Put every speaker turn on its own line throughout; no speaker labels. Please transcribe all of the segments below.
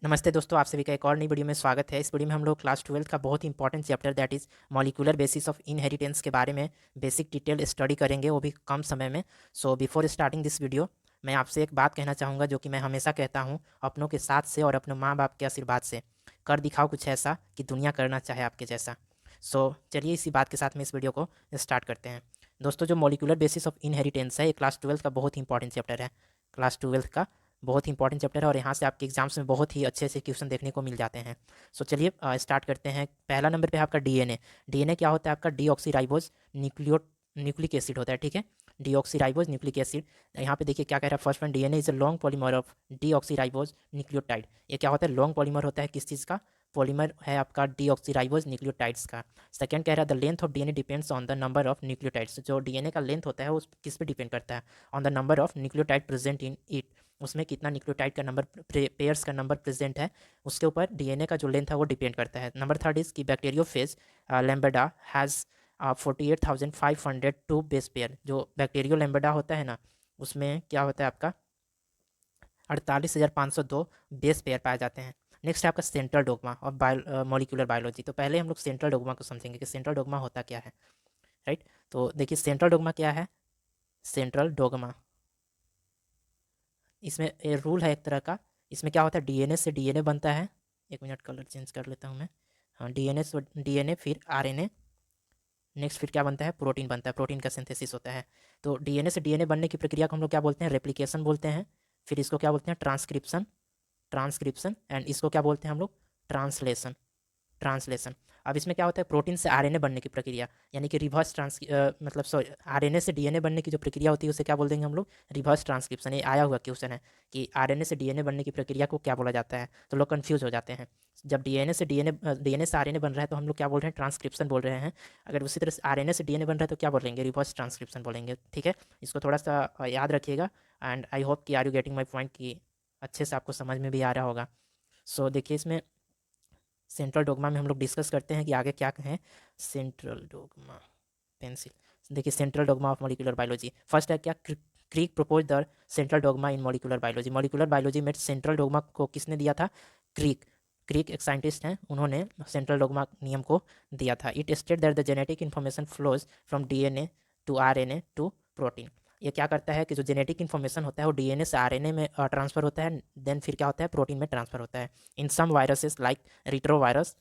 नमस्ते दोस्तों, आप सभी का एक और नई वीडियो में स्वागत है। इस वीडियो में हम लोग क्लास 12 का बहुत ही important chapter that is molecular basis of inheritance के बारे में बेसिक डिटेल स्टडी करेंगे, वो भी कम समय में। So before starting this video, मैं आपसे एक बात कहना चाहूँगा जो कि मैं हमेशा कहता हूँ अपनों के साथ से और अपने माँ बाप के आशीर्वाद से। कर दिखाओ कुछ ऐसा कि दुनिया करना चाहे आपके जैसा। सो चलिए इसी बात के साथ में इस वीडियो को स्टार्ट करते हैं। दोस्तों, जो मॉलिक्यूलर बेसिस ऑफ इनहेरिटेंस है, ये क्लास 12 का बहुत ही इंपॉर्टेंट चैप्टर है। क्लास 12 का बहुत ही इंपॉर्टेंट चैप्टर है और यहाँ से आपके एग्जाम्स में बहुत ही अच्छे से क्वेश्चन देखने को मिल जाते हैं। सो चलिए स्टार्ट करते हैं। पहला नंबर पे है आपका डीएनए। डीएनए क्या होता है? आपका डीऑक्सीराइबोज न्यूक्लिक एसिड होता है, ठीक है। Deoxyribose nucleic acid. यहाँ पे देखिए क्या कह रहा है first one, DNA is a long polymer of deoxyribose nucleotide. ये क्या होता है? लॉन्ग पॉलीमर होता है किस चीज़ का? पॉलीमर है आपका डीऑक्सीराइबोज न्यूक्लियोटाइड्स का। सेकंड कह रहा है the length of DNA depends on the number of nucleotides. जो डीएनए का लेंथ होता है उस किस पे डिपेंड करता है? On the number of nucleotide present in it. उसमें कितना न्यूक्लियोटाइड का नंबर, पेयर्स का नंबर प्रेजेंट है, उसके ऊपर डीएनए का जो लेंथ है वो डिपेंड करता है। नंबर थर्ड इज की bacteriophage lambda has 48,502 base pair. जो बैक्टीरियो लैम्बडा होता है ना, उसमें क्या होता है आपका 48,502 बेस पेयर पाए जाते हैं। नेक्स्ट है आपका central dogma of molecular biology. तो पहले हम लोग सेंट्रल डोगमा को समझेंगे कि सेंट्रल डोगमा होता क्या है, राइट। तो देखिए सेंट्रल डोगमा क्या है। सेंट्रल डोगमा, इसमें रूल है एक तरह का। इसमें क्या होता है, डीएनए से डीएनए बनता है। एक मिनट, कलर चेंज कर लेता हूँ मैं। हाँ, डीएनए से डीएनए, फिर आरएनए, नेक्स्ट फिर क्या बनता है? प्रोटीन बनता है, प्रोटीन का सिंथेसिस होता है। तो डीएनए से डीएनए बनने की प्रक्रिया को हम लोग क्या बोलते हैं? रेप्लिकेशन बोलते हैं। फिर इसको क्या बोलते हैं? ट्रांसक्रिप्शन। ट्रांसक्रिप्शन एंड इसको क्या बोलते हैं हम लोग? ट्रांसलेशन। ट्रांसलेशन। अब इसमें क्या होता है? प्रोटीन से आरएनए बनने की प्रक्रिया, यानी कि रिवर्स मतलब सॉरी, आरएनए से डीएनए बनने की जो प्रक्रिया होती है उसे क्या बोल देंगे हम लोग? Reverse transcription. ये आया हुआ क्वेश्चन है कि आरएनए से डीएनए बनने की प्रक्रिया को क्या बोला जाता है, तो लोग कंफ्यूज हो जाते हैं। जब डीएनए से आरएनए बन रहा है तो हम लोग क्या बोल रहे हैं? ट्रांसक्रिप्शन बोल रहे हैं। अगर उसी तरह से आरएनए से डीएनए बन रहा है तो क्या बोलेंगे? रिवर्स ट्रांसक्रिप्शन बोलेंगे, ठीक है। इसको थोड़ा सा याद रखिएगा। एंड आई होप कि are you getting my point, कि अच्छे से आपको समझ में भी आ रहा होगा। सो देखिए इसमें सेंट्रल डोगमा में हम लोग डिस्कस करते हैं कि आगे क्या कहें। Central dogma, pencil. देखिए central dogma of molecular biology. First है क्या? Crick propose the central dogma in molecular biology. Molecular biology में सेंट्रल डोगमा को किसने दिया था? क्रीक। क्रीक एक साइंटिस्ट हैं, उन्होंने सेंट्रल डोगमा नियम को दिया था। It state that the genetic information flows from DNA to RNA to protein. ये क्या करता है कि जो जेनेटिक इन्फॉर्मेशन होता है वो डीएनए से आरएनए में ट्रांसफर होता है, देन फिर क्या होता है? प्रोटीन में ट्रांसफर होता है। In some viruses like retrovirus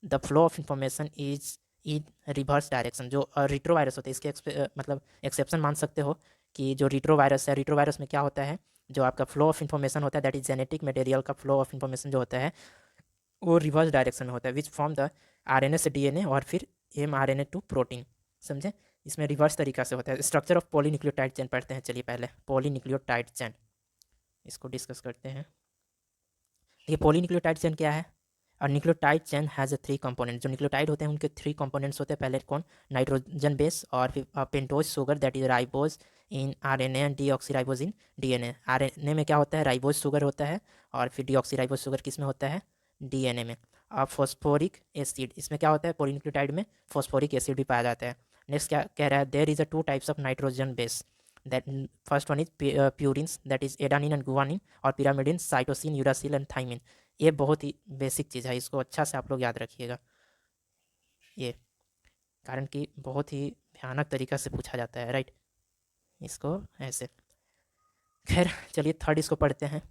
the flow of information is in reverse direction. जो रिट्रो वायरस होते हैं इसके मतलब एक्सेप्शन मान सकते हो कि जो रिट्रो वायरस है, रिट्रो वायरस में क्या होता है? जो आपका फ्लो ऑफ इन्फॉर्मेशन होता है दैट इज जेनेटिक मटेरियल का फ्लो ऑफ इन्फॉर्मेशन जो होता है वो रिवर्स डायरेक्शन में होता है, विच फॉर्म द आरएनए से डीएनए और फिर एमआरएनए टू प्रोटीन। समझे? इसमें रिवर्स तरीका से होता है। स्ट्रक्चर ऑफ पॉलीन्यूक्लियोटाइड चेन पढ़ते हैं, चलिए पहले पॉलीन्यूक्लियोटाइड चेन इसको डिस्कस करते हैं। ये पॉलीन्यूक्लियोटाइड चेन क्या है? और nucleotide chain has a 3 component. जो न्यूक्लियोटाइड होते हैं उनके 3 कंपोनेंट्स होते हैं। पहले कौन? नाइट्रोजन बेस, और फिर pentose sugar that is ribose in RNA and deoxyribose in DNA. RNA में क्या होता है? राइबोज शुगर होता है, और फिर डीऑक्सीराइबोज शुगर किस में होता है? डीएनए में। अब फॉस्फोरिक एसिड, इसमें क्या होता है? पॉलीन्यूक्लियोटाइड में फॉस्फोरिक एसिड भी पाया जाता है। नेक्स्ट क्या कह रहा है? There is a 2 types of nitrogen base, that first one is purines that is adenine and guanine, और pyrimidine, cytosine, uracil and thymine. ये बहुत ही बेसिक चीज़ है, इसको अच्छा से आप लोग याद रखिएगा ये, कारण कि बहुत ही भयानक तरीका से पूछा जाता है, राइट। इसको ऐसे, खैर चलिए थर्ड इसको पढ़ते हैं।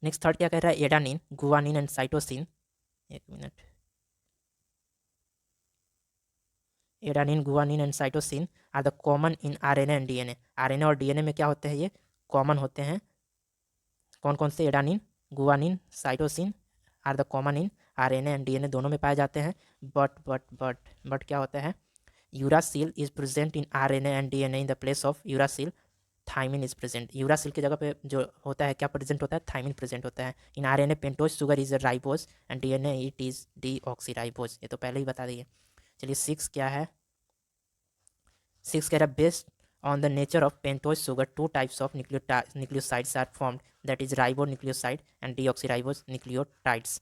नेक्स्ट थर्ड क्या कह रहा है? Adenine, guanine and cytosine. एक minute. Adenine, guanine and cytosine are the common in RNA and DNA. RNA और डीएनए में क्या होते हैं? ये कॉमन होते हैं। कौन कौन से? Adenine, guanine, cytosine are the common in RNA and DNA, दोनों में पाए जाते हैं। बट क्या होता है? Uracil is present in RNA and DNA in the place of uracil thymine is present. Uracil की जगह पे जो होता है क्या प्रेजेंट होता है? थाइमिन प्रेजेंट होता है। In RNA pentose sugar is ribose and DNA it is deoxyribose. ये तो पहले ही बता दिए। चलिए 6 क्या है? 6 कह रहा है based on the nature of pentose sugar, 2 types of nucleosides are formed, that is ribonucleoside and deoxyribose nucleotides.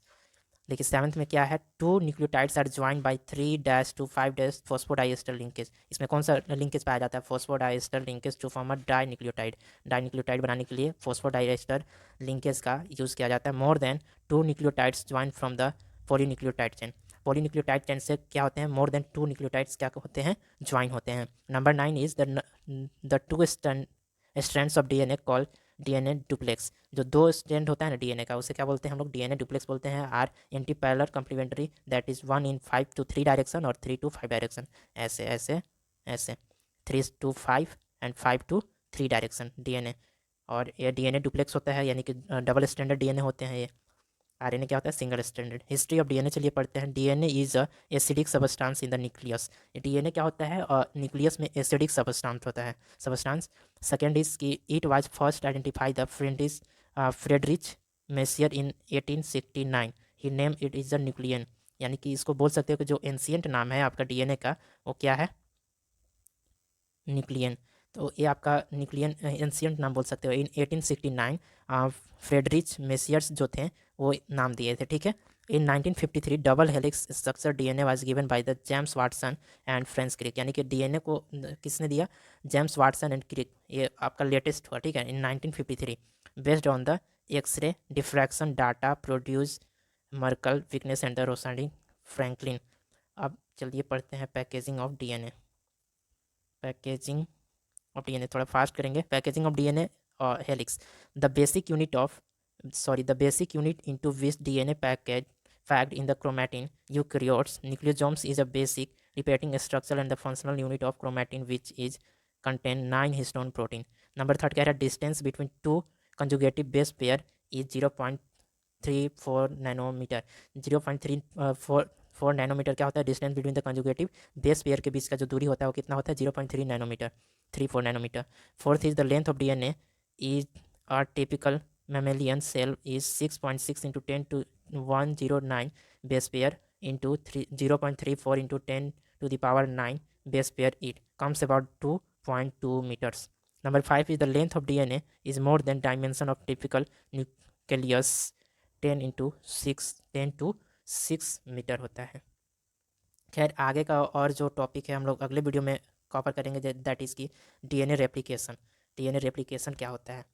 देखिए 7th में क्या है, 2 nucleotides are join by 3-5- phosphodiester linkage. इसमें कौन सा लिंकेज पाया जाता है, phosphodiester linkage to form a dinucleotide. Dinucleotide बनाने के लिए फॉस्फोडाइएस्टर लिंकेज का यूज़ किया जाता है। More than 2 nucleotides join from the polynucleotide chain. Polynucleotide chain से क्या होते हैं, मोर देन 2 न्यूक्लियोटाइड्स क्या होते हैं, ज्वाइन होते हैं। Number 9 is the 2 strands of DNA called DNA duplex. जो 2 स्ट्रैंड होता है ना डीएनए का, उसे क्या बोलते हैं हम लोग, डीएनए डुप्लेक्स बोलते हैं। Are antiparallel complementary, that is 1 in 5 to 3 direction और 3 to 5 डायरेक्शन। ऐसे ऐसे ऐसे 3 to 5 and 5 to 3 direction DNA. और ये डीएनए डुप्लेक्स होता है, यानी कि डबल स्टैंडर्ड डीएनए होते हैं ये। आरएनए क्या होता है, single standard. History of DNA चलिए पढ़ते हैं। DNA is a acidic substance in the nucleus. DNA क्या होता है, न्यूक्लियस में एसिडिक सबस्टांस होता है, सबस्टांस। सेकेंड इज कि it was first identify the Friedrich messier in 1869। He name it is the nucleon. यानी कि इसको बोल सकते हो कि जो एंशियंट नाम है आपका डीएनए का, वो क्या है, न्यूक्लियन। तो ये आपका न्यूक्लियन एंशियंट नाम बोल सकते हो। इन 1869 फ्रेडरिच मेसियर्स जो थे वो नाम दिए थे, ठीक है। In 1953 double helix structure DNA was given by the James Watson and French Crick. यानी कि डीएनए को किसने दिया, जेम्स वाटसन एंड क्रिक। ये आपका लेटेस्ट हुआ, ठीक है, in 1953 based on the x ray diffraction data produce Maurice Wilkins and the Rosalind Franklin. अब चलिए पढ़ते हैं packaging of DNA. Packaging of DNA थोड़ा फास्ट करेंगे। पैकेजिंग ऑफ डीएनए और helix, the basic unit of the basic unit into which DNA package packed in the chromatin eukaryotes. Nucleosomes is a basic repeating structure and the functional unit of chromatin which is contain 9 histone protein. Number third कह रहा है distance between two conjugative base pair is 0.34 nanometre. 0.34 nanometre क्या होता है, distance between the conjugative base pair के बीच का जो दूरी होता है वो कितना होता है, 0.3 nanometre, 34 nanometre. Fourth is the length of DNA is a typical mammalian cell is 6.6 into 10 to 109 base pair into 0.34 into 10 to the power 9 base pair. It comes about 2.2 meters. Number 5 is the length of DNA is more than dimension of typical nucleus 10 to 6 metre होता है। खैर आगे का और जो topic है हम लोग अगले वीडियो में कवर करेंगे, दैट इज़ की डीएनए रेप्लिकेशन। डीएनए रेप्लिकेशन क्या होता है,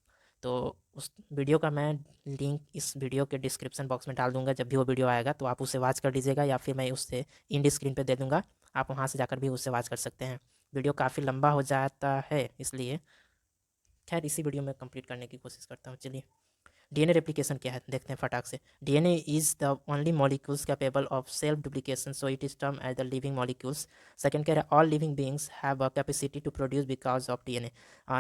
तो उस वीडियो का मैं लिंक इस वीडियो के डिस्क्रिप्शन बॉक्स में डाल दूंगा। जब भी वो वीडियो आएगा तो आप उसे वॉच कर लीजिएगा, या फिर मैं उससे इंड स्क्रीन पे दे दूंगा, आप वहाँ से जाकर भी उससे वॉच कर सकते हैं। वीडियो काफ़ी लंबा हो जाता है इसलिए खैर इसी वीडियो में कंप्लीट करने की कोशिश करता हूँ। चलिए डीएनए रेप्लिकेशन क्या है देखते हैं फटाक से। DNA is the only molecules capable of self duplication, so it is term as the living molecules. Second कह रहा है all living beings have a capacity to produce because of DNA.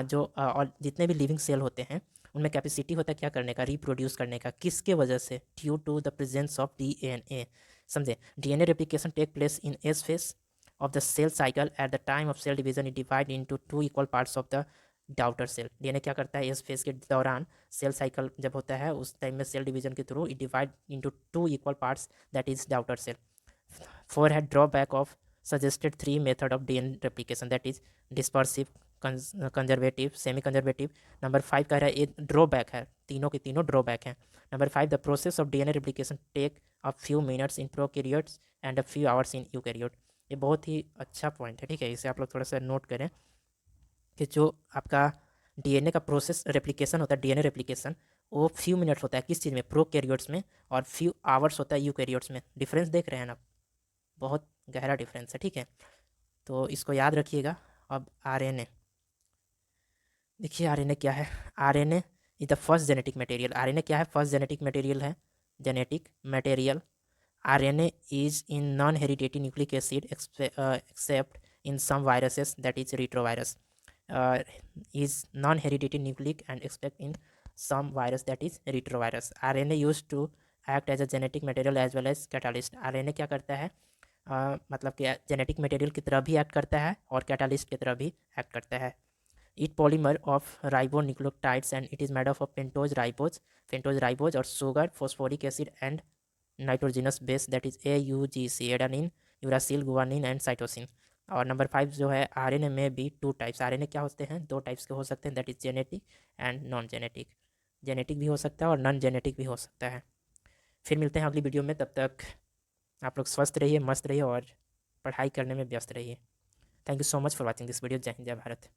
जो और जितने भी लिविंग सेल होते हैं उनमें कैपेसिटी होता है क्या करने का, रिप्रोड्यूस करने का। किसके वजह से, due to the presence of DNA. समझे, DNA replication take place in S phase of the cell cycle. At the time of cell division it divide into two equal parts of the daughter cell. DNA क्या करता है, इस phase के दौरान cell cycle जब होता है उस टाइम में सेल डिवीजन के through it divide into two equal parts, that is daughter cell. Four है drawback of suggested 3 method of DNA replication, that is dispersive, conservative, semi conservative. Number 5 कह रहा है ये ड्रॉबैक है, तीनों के तीनों ड्रॉबैक हैं। Number 5 the process of DNA replication take a few minutes in prokaryotes and a few hours in eukaryote. ये बहुत ही अच्छा पॉइंट है, ठीक है, इसे आप लोग थोड़ा सा नोट करें कि जो आपका डीएनए का प्रोसेस रेप्लिकेशन होता है, डीएनए रेप्लिकेशन वो फ्यू मिनट्स होता है किस चीज़ में, प्रोकैरियोट्स में, और फ्यू आवर्स होता है यूकैरियोट्स में। डिफरेंस देख रहे हैं ना, बहुत गहरा डिफरेंस है, ठीक है, तो इसको याद रखिएगा। अब आरएनए देखिए, आरएनए क्या है, RNA is the first genetic material. RNA क्या है, फर्स्ट जेनेटिक मटेरियल है, genetic material. RNA is in non hereditary nucleic acid except in some viruses, that is retrovirus, is non-hereditary nucleic and expect in some virus, that is retrovirus. RNA used to act as a genetic material as well as catalyst. RNA क्या करता है, मतलब कि genetic material की तरह भी act करता है और कैटालिस्ट की तरह भी एक्ट करता है। It polymer of ribonucleotides and it is made of pentose ribose और sugar, phosphoric acid and nitrogenous base, that is AUGC, adenine, uracil, guanine and cytosine. और नंबर 5 जो है, आरएनए में भी 2 टाइप्स। आरएनए क्या होते हैं, 2 टाइप्स के हो सकते हैं, that is genetic and non genetic. Genetic भी हो सकता है और नॉन जेनेटिक भी हो सकता है। फिर मिलते हैं अगली वीडियो में, तब तक आप लोग स्वस्थ रहिए, मस्त रहिए और पढ़ाई करने में व्यस्त रहिए। Thank you so much for watching this video. जय हिंद, जय भारत।